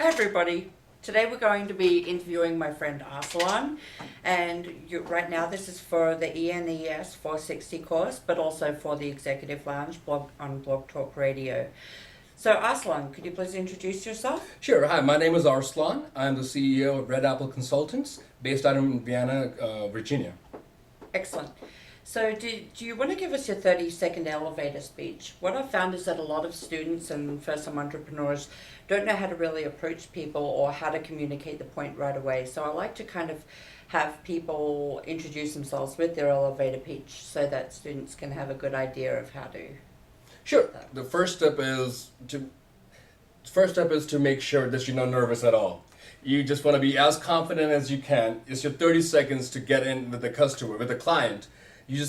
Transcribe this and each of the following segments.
Hey everybody, today we're going to be interviewing my friend Arsalan, and right now this is for the ENES 460 course, but also for the Executive Lounge blog on Blog Talk Radio. So Arsalan, could you please introduce yourself? Sure. Hi, my name is Arsalan. I'm the CEO of Red Apple Consultants, based out in Vienna, Virginia. Excellent. So do you want to give us your 30-second elevator speech? What I've found is that a lot of students and first-time entrepreneurs don't know how to really approach people or how to communicate the point right away. So I like to kind of have people introduce themselves with their elevator pitch so that students can have a good idea of how to. Sure. The first step is to make sure that you're not nervous at all. You just want to be as confident as you can. It's your 30 seconds to get in with the customer, with the client. You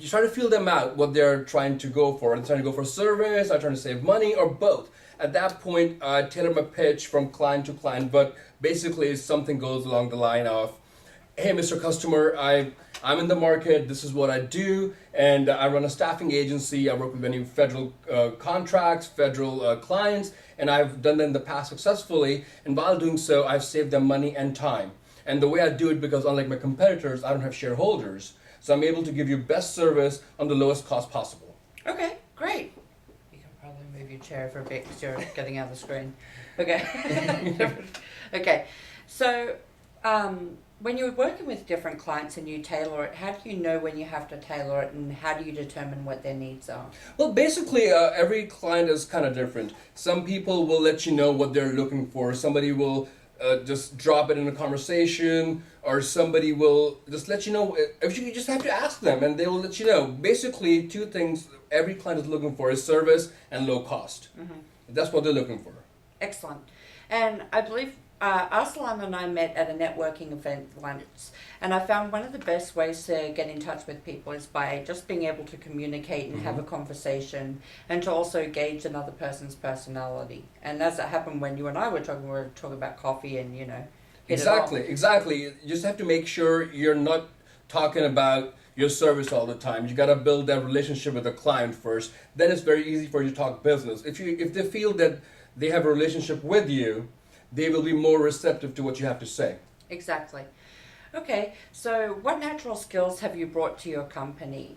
try to feel them out, what they're trying to go for. Are they trying to go for service? Are they trying to save money, or both? At that point, I tailor my pitch from client to client, but basically something goes along the line of, hey, Mr. Customer, I'm in the market, this is what I do, and I run a staffing agency. I work with many federal contracts, federal clients, and I've done that in the past successfully, and while doing so, I've saved them money and time. And the way I do it, because unlike my competitors, I don't have shareholders, so I'm able to give you best service on the lowest cost possible. Okay, great. You can probably move your chair for a bit because you're getting out of the screen. Okay. Okay. So when you're working with different clients and you tailor it, how do you know when you have to tailor it, and how do you determine what their needs are? Well, basically, every client is kind of different. Some people will let you know what they're looking for. Somebody will just drop it in a conversation, or somebody will just let you know. If you just have to ask them, and they will let you know. Basically, two things every client is looking for is service and low cost. Mm-hmm. That's what they're looking for. Excellent. And I believe Arsalan and I met at a networking event once, and I found one of the best ways to get in touch with people is by just being able to communicate and have a conversation, and to also gauge another person's personality. And as it happened when you and I were talking about coffee and, hit Exactly. You just have to make sure you're not talking about your service all the time. You got to build that relationship with the client first. Then it's very easy for you to talk business. If they feel that they have a relationship with you, they will be more receptive to what you have to say. Exactly. Okay, so what natural skills have you brought to your company?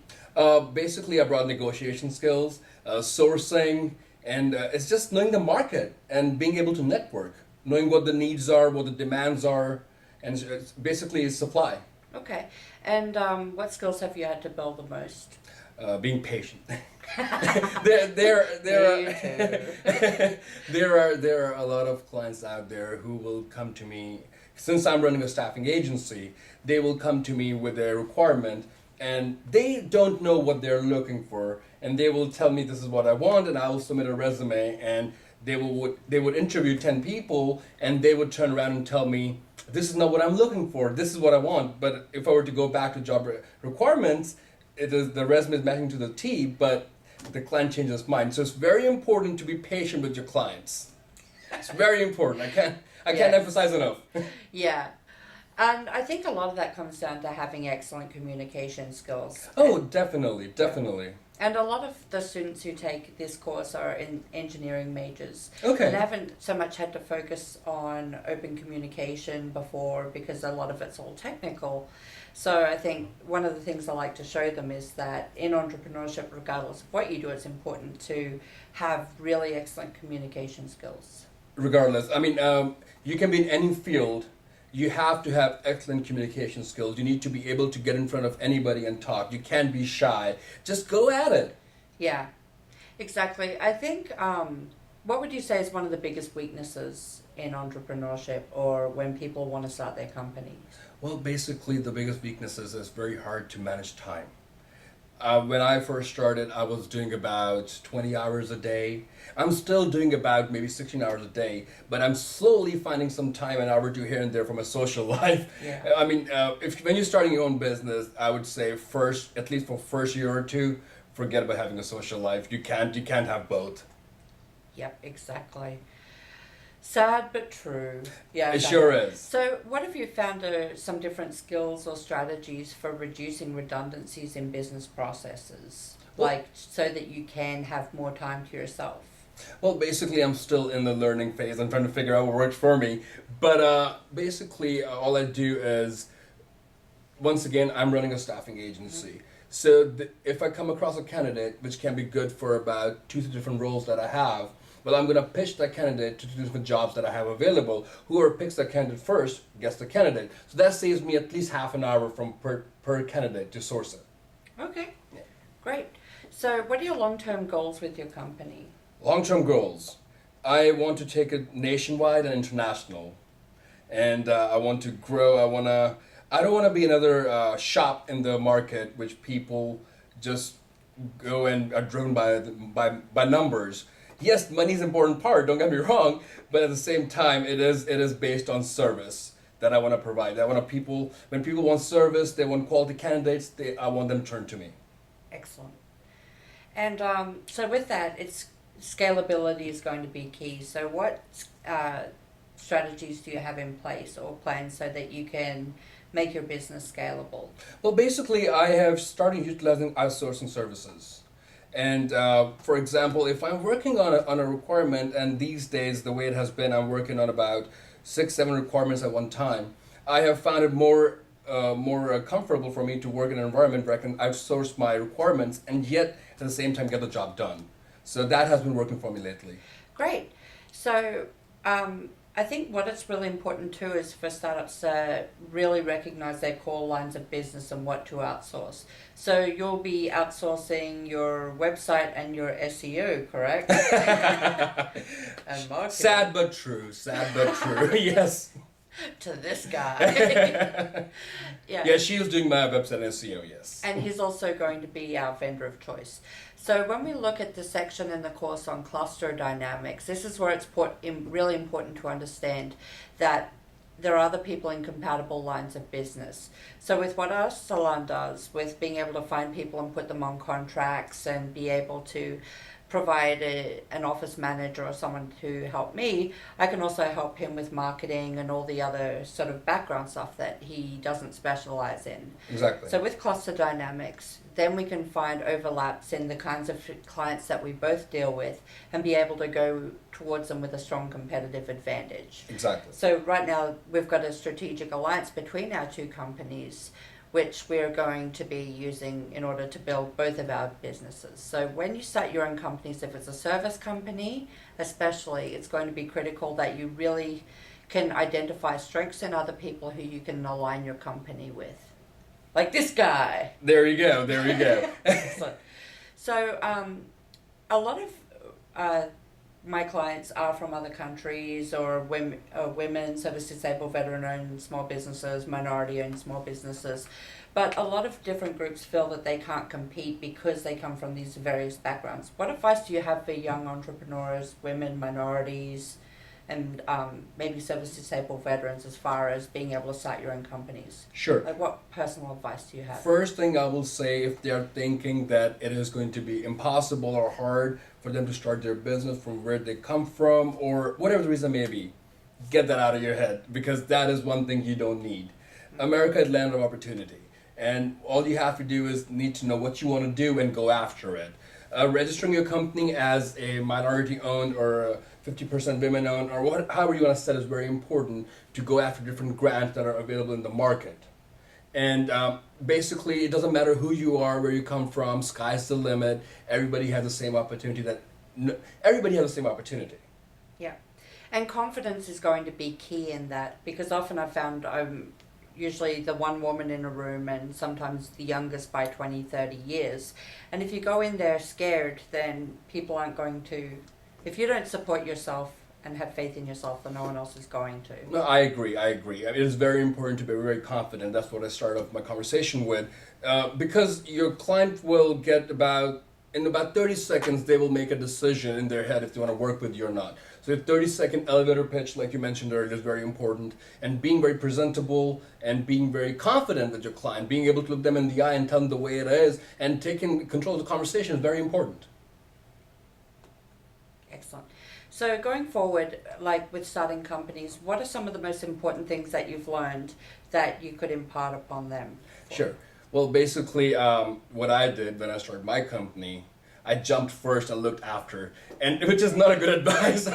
Basically, I brought negotiation skills, sourcing, and it's just knowing the market and being able to network, knowing what the needs are, what the demands are, and it's basically supply. Okay, and what skills have you had to build the most? Being patient. there are a lot of clients out there who will come to me. Since I'm running a staffing agency, they will come to me with their requirement, and they don't know what they're looking for, and they will tell me this is what I want, and I will submit a resume, and they would interview 10 people, and they would turn around and tell me, this is not what I'm looking for, this is what I want. But if I were to go back to job requirements, the resume is matching to the T, but the client changes his mind. So it's very important to be patient with your clients. It's very important. I can't emphasize enough. Yeah. And I think a lot of that comes down to having excellent communication skills. Oh, definitely. And a lot of the students who take this course are in engineering majors. Okay. And haven't so much had to focus on open communication before, because a lot of it's all technical. So I think one of the things I like to show them is that in entrepreneurship, regardless of what you do, it's important to have really excellent communication skills. Regardless, I mean, you can be in any field. You have to have excellent communication skills. You need to be able to get in front of anybody and talk. You can't be shy. Just go at it. Yeah, exactly. I think, what would you say is one of the biggest weaknesses in entrepreneurship, or when people want to start their companies? Well, basically, the biggest weakness is it's very hard to manage time. When I first started, I was doing about 20 hours a day. I'm still doing about maybe 16 hours a day, but I'm slowly finding some time, an hour or two here and there for my social life. Yeah. I mean, when you're starting your own business, I would say at least for first year or two, forget about having a social life. You can't have both. Yep, exactly. Sad but true. Yeah, It sure is. So what have you found are some different skills or strategies for reducing redundancies in business processes? Well, like so that you can have more time to yourself? Well, basically, I'm still in the learning phase. I'm trying to figure out what works for me. But basically, all I do is, once again, I'm running a staffing agency. So if I come across a candidate, which can be good for about 2 different roles that I have, well, I'm going to pitch that candidate to 2 different jobs that I have available. Whoever picks that candidate first gets the candidate. So that saves me at least half an hour from per candidate to source it. Okay, great. So what are your long-term goals with your company? Long-term goals. I want to take it nationwide and international, and I want to grow. I don't want to be another shop in the market, which people just go and are driven by numbers. Yes, money is an important part. Don't get me wrong, but at the same time, it is based on service that I want to provide. I want people when people want service, they want quality candidates. I want them to turn to me. Excellent. And so with that, scalability is going to be key. So what strategies do you have in place or plans so that you can make your business scalable? Well, basically, I have started utilizing outsourcing services. And for example, if I'm working on a requirement, and these days the way it has been, I'm working on about 6, 7 requirements at one time. I have found it more comfortable for me to work in an environment where I can outsource my requirements and yet at the same time get the job done. So that has been working for me lately. Great. So I think what it's really important too is for startups to really recognize their core lines of business and what to outsource. So you'll be outsourcing your website and your SEO, correct? And marketing. Sad but true. Sad but true. Yes. To this guy. Yeah, she was doing my website and SEO, yes. And he's also going to be our vendor of choice. So when we look at the section in the course on cluster dynamics, this is where it's really important to understand that there are other people in compatible lines of business. So with what Arsalan does, with being able to find people and put them on contracts and be able to provide an office manager or someone to help me, I can also help him with marketing and all the other sort of background stuff that he doesn't specialize in. Exactly. So with cluster dynamics, then we can find overlaps in the kinds of clients that we both deal with and be able to go towards them with a strong competitive advantage. Exactly. So right now we've got a strategic alliance between our two companies, which we're going to be using in order to build both of our businesses. So when you start your own companies, if it's a service company especially, it's going to be critical that you really can identify strengths in other people who you can align your company with. Like this guy. There you go, there you go. So a lot of my clients are from other countries or women, service-disabled, veteran-owned small businesses, minority-owned small businesses. But a lot of different groups feel that they can't compete because they come from these various backgrounds. What advice do you have for young entrepreneurs, women, minorities, and maybe service-disabled veterans as far as being able to start your own companies? Sure. Like what personal advice do you have? First thing I will say, if they're thinking that it is going to be impossible or hard for them to start their business from where they come from or whatever the reason may be, get that out of your head, because that is one thing you don't need. America is land of opportunity, and all you have to do is need to know what you want to do and go after it. Registering your company as a minority-owned or 50% women-owned or however you want to set is very important to go after different grants that are available in the market. And basically, it doesn't matter who you are, where you come from, sky's the limit. Everybody has the same opportunity. Everybody has the same opportunity. Yeah. And confidence is going to be key in that, because often I've found I'm usually the one woman in a room and sometimes the youngest by 20, 30 years. And if you go in there scared, then people aren't going to, if you don't support yourself and have faith in yourself, then no one else is going to. No, I agree. It is very important to be very confident. That's what I started off my conversation with. Because your client will get in about 30 seconds, they will make a decision in their head if they want to work with you or not. So a 30-second elevator pitch, like you mentioned earlier, is very important. And being very presentable and being very confident with your client, being able to look them in the eye and tell them the way it is, and taking control of the conversation is very important. Excellent. So going forward, like with starting companies, what are some of the most important things that you've learned that you could impart upon them? Sure. Well, basically, what I did when I started my company, I jumped first and looked after, and which is not a good advice.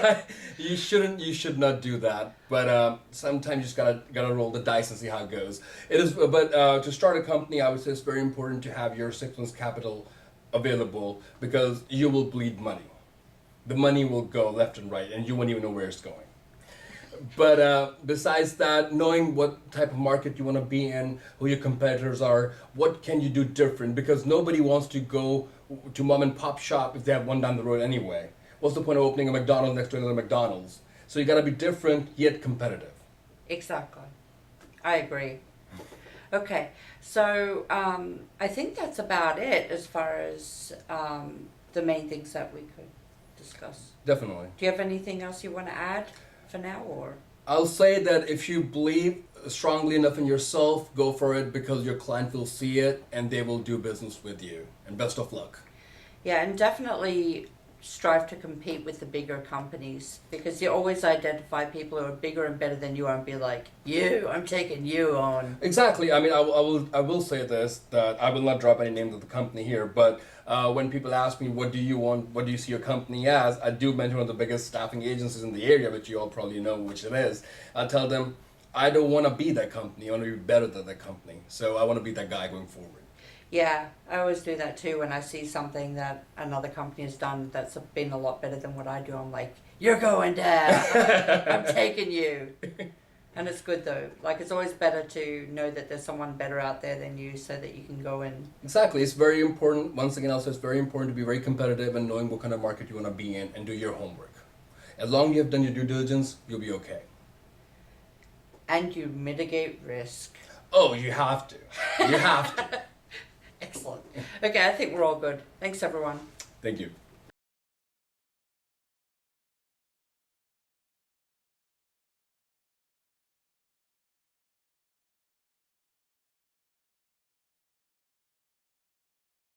You should not do that. But sometimes you just gotta roll the dice and see how it goes. It is, but to start a company, I would say it's very important to have your 6 months capital available because you will bleed money. The money will go left and right, and you won't even know where it's going. But besides that, knowing what type of market you want to be in, who your competitors are, what can you do different? Because nobody wants to go to mom and pop shop if they have one down the road anyway. What's the point of opening a McDonald's next to another McDonald's? So you got to be different yet competitive. Exactly. I agree. Okay, so I think that's about it as far as the main things that we could discuss. Definitely. Do you have anything else you want to add for now, or? I'll say that if you believe strongly enough in yourself, go for it because your client will see it and they will do business with you. And best of luck. Yeah, and definitely strive to compete with the bigger companies because you always identify people who are bigger and better than you are and be like, I'm taking you on. Exactly. I mean, I will say this, that I will not drop any names of the company here, but when people ask me, what do you want, what do you see your company as, I do mention one of the biggest staffing agencies in the area, which you all probably know which it is. I tell them, I don't want to be that company. I want to be better than that company. So I want to be that guy going forward. Yeah, I always do that too when I see something that another company has done that's been a lot better than what I do. I'm like, you're going down. I'm taking you. And it's good though. Like, it's always better to know that there's someone better out there than you so that you can go in. Exactly. It's very important. Once again, also, it's very important to be very competitive and knowing what kind of market you want to be in and do your homework. As long as you've done your due diligence, you'll be okay. And you mitigate risk. Oh, you have to. You have to. Excellent. Okay, I think we're all good. Thanks, everyone. Thank you.